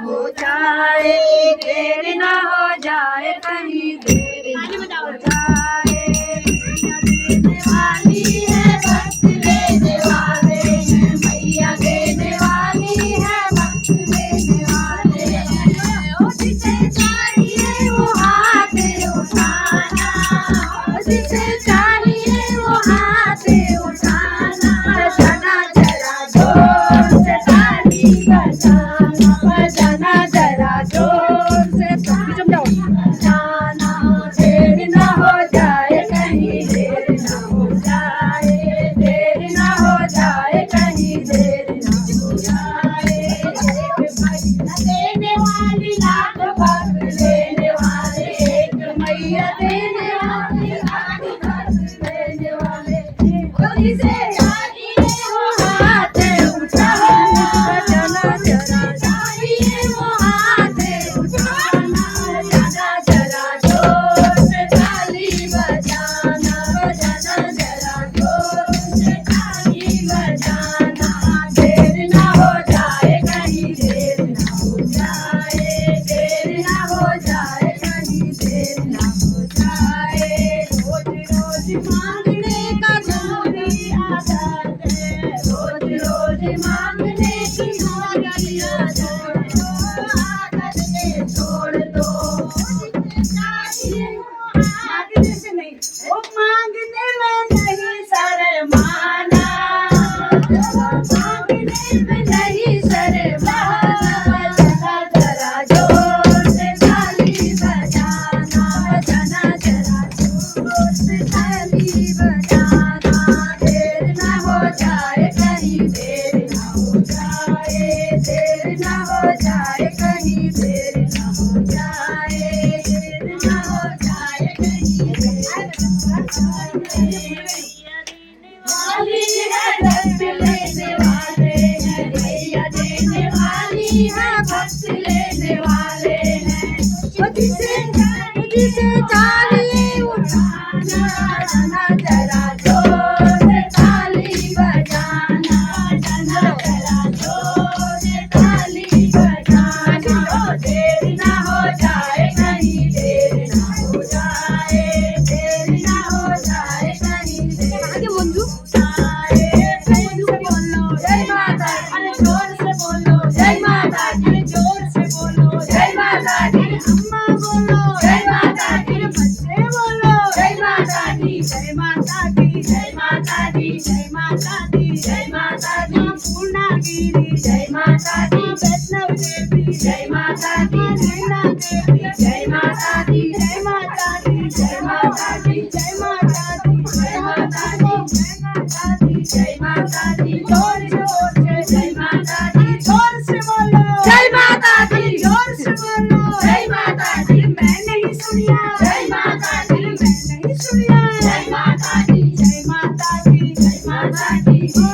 हो जाए देर न हो जाए कहीं देर न हो जाए देने वाली है वक्त देने वाले हैं मैया देने वाली है वक्त देने वाले हैं ओ जिसे चाहिए वो हाथ उठाना जिसे चाहिए वो हाथ उठाना बजाना जरा जोर से ताली बजाना बजाना जरा जोर से बजाना देर न हो जाए कहीं देर न हो जाए देर न हो जाए कहीं देर न हो जाए देने वाली लाख भक्त देने वाले एक मैया देने वाली लाख भक्त देने वाले जिसे चाहिए वो हाथ उठाना बजाना जरा चाहिए वो हाथ उठाना बजाना जरा जोर से ताली बजाना बजाना जरा जोर से ताली बजाना देर न हो जाए कहीं देर न हो जाए देर न हो जाए कहीं देर न हो जाए रोज रोज मांगने का झोली आदत है रोज रोज मांगने की हमारी आदत है छोड़ दो मांगने से नहीं वो मांगने में नहीं शर्माना मांगने में नहीं शर्माना बजाना जरा जोर से ताली बजाना बजाना जरा जोर से ताली बजाना देर न हो जाए कहीं देर न हो जाए देर न हो जाए कहीं देर न हो जाए देर न हो जाए कहीं वाली है भक्त लेने वाले हैं भैया देने वाली है भक्त लेने वाले हैं जिसे चाहिए उठाना जाना जरा जोर से ताली बजाना जरा जोर से ताली बजाना देर ना हो जाए कहीं देर ना हो जाए देर ना हो जाए कहीं देर आगे मंजू बोलो जय माता अरे जोर से बोलो जय माता दी जोर से बोलो जय माता दी अम्मा बोलो जय माता दी बच्चे बोलो जय माता दी जय माता दी जय माता दी जय माता दी जय माता दी पूर्णागिरी जय माता दी वैष्णव देवी जय माता दी नैना देवी जय माता दी जय माता दी जय माता दी जय माता दी जय माता दी जय माता दी जय माता दी जोर से जय माता दी जोर से बोलो जय माता दी जोर से बोलो जय माता दी मैं नहीं सुनिया जय माता दी मैं नहीं सुनिया जय माता दी जय माता दी जय माता दी ओ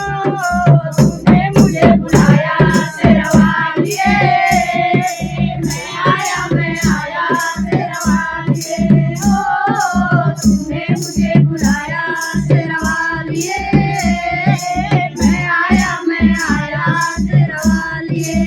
तूने मुझे बुलाया तेरा वालिए मैं आया तेरा वालिए ओ तूने मुझे बुलाया तेरा वालिए मैं आया तेरा वालिए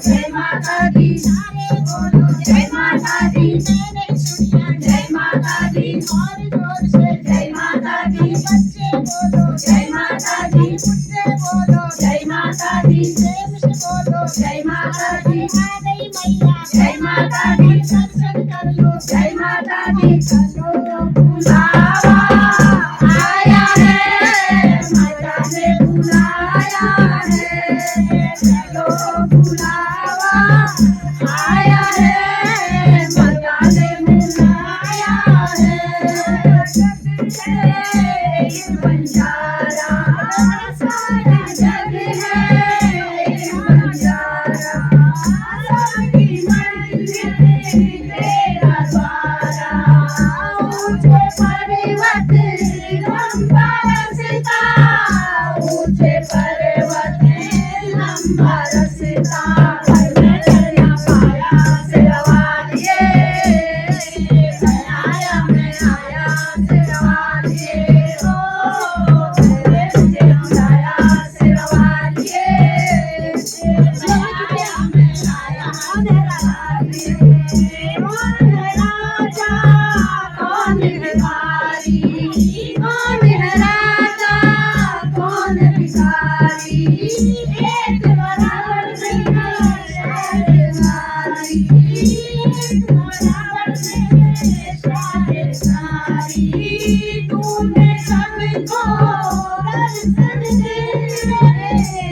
जय माता दी जय माता दी जय माता दी और जोर से जय माता दी बच्चे बोलो जय माता दी बच्चे बोलो जय माता दी प्रेम से बोलो जय माता दी आ गई मैया जय माता दी दर्शन कर लो जय माता दी चलो बुलावा आया है माता ने बुलाया है चलो बुलावा आया है माता ने बुलाया है ये बंजारा सारा जग है ये बंजारा सारी मंदिर तेरा द्वारा ऊंचे पर्वत लंबा रास्ता ऊंचे पर्वत लंबा रास्ता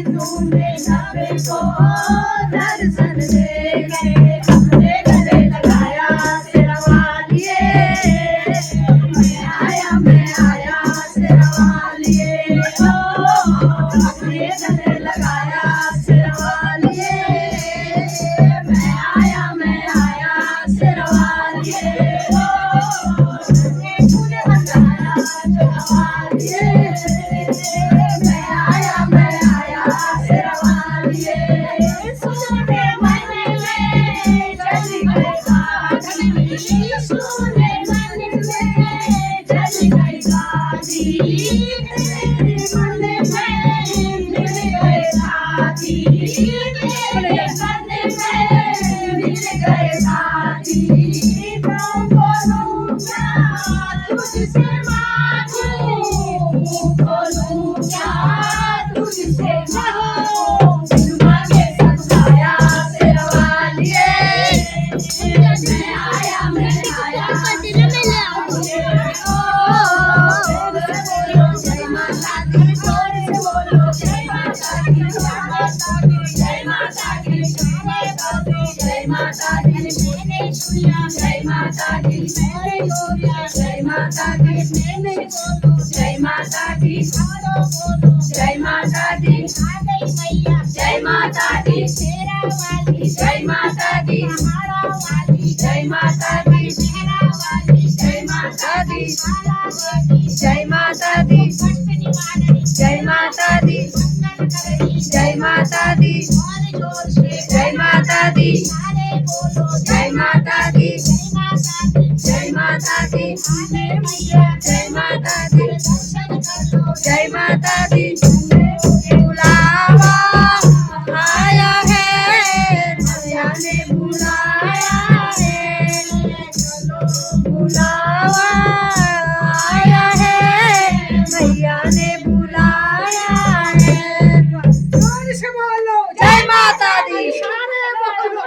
तूने सबको दर्शन दे हमने गले लगाया तेरा वालिए मैं आया तेरा वालिए हमने गले लगाया तेरा वालिए मैं आया तेरा वालिए तूने बताया तेरा वालिए मैं आया तेरा वालिए सुने मन में चल गए गाजी सुने मन में चल गई गाजी मन में मिल गए साथी मेरे मन में मिल गए साथी बोलूं क्या तुझसे मांगूं बोलूं क्या तुझसे मांगूं मांगे सताया तेरा वालिए मैं आया दिल में लाओ जय माता दी जोर से बोलो जय माता दी जय माता दी जय माता दी जय माता दी मैंने सुनिया जय माता दी मैंने सुनिया जय माता दी मैंने बोलो जय माता दी बोलो जय माता दी आ गई मैया जय माता दी शेरा वाली जय माता दी हमारा माता दी जय माता दी जय माता दी जय माता दी जय माता दी जय माता दी जय माता दी जय माता दी जय माता दी जय माता दी बुलावा आया है मैया ने बुलाया है बुलावा आया है मैया ने बुलाया है जोर से बोलो जय माता दी सारे बोलो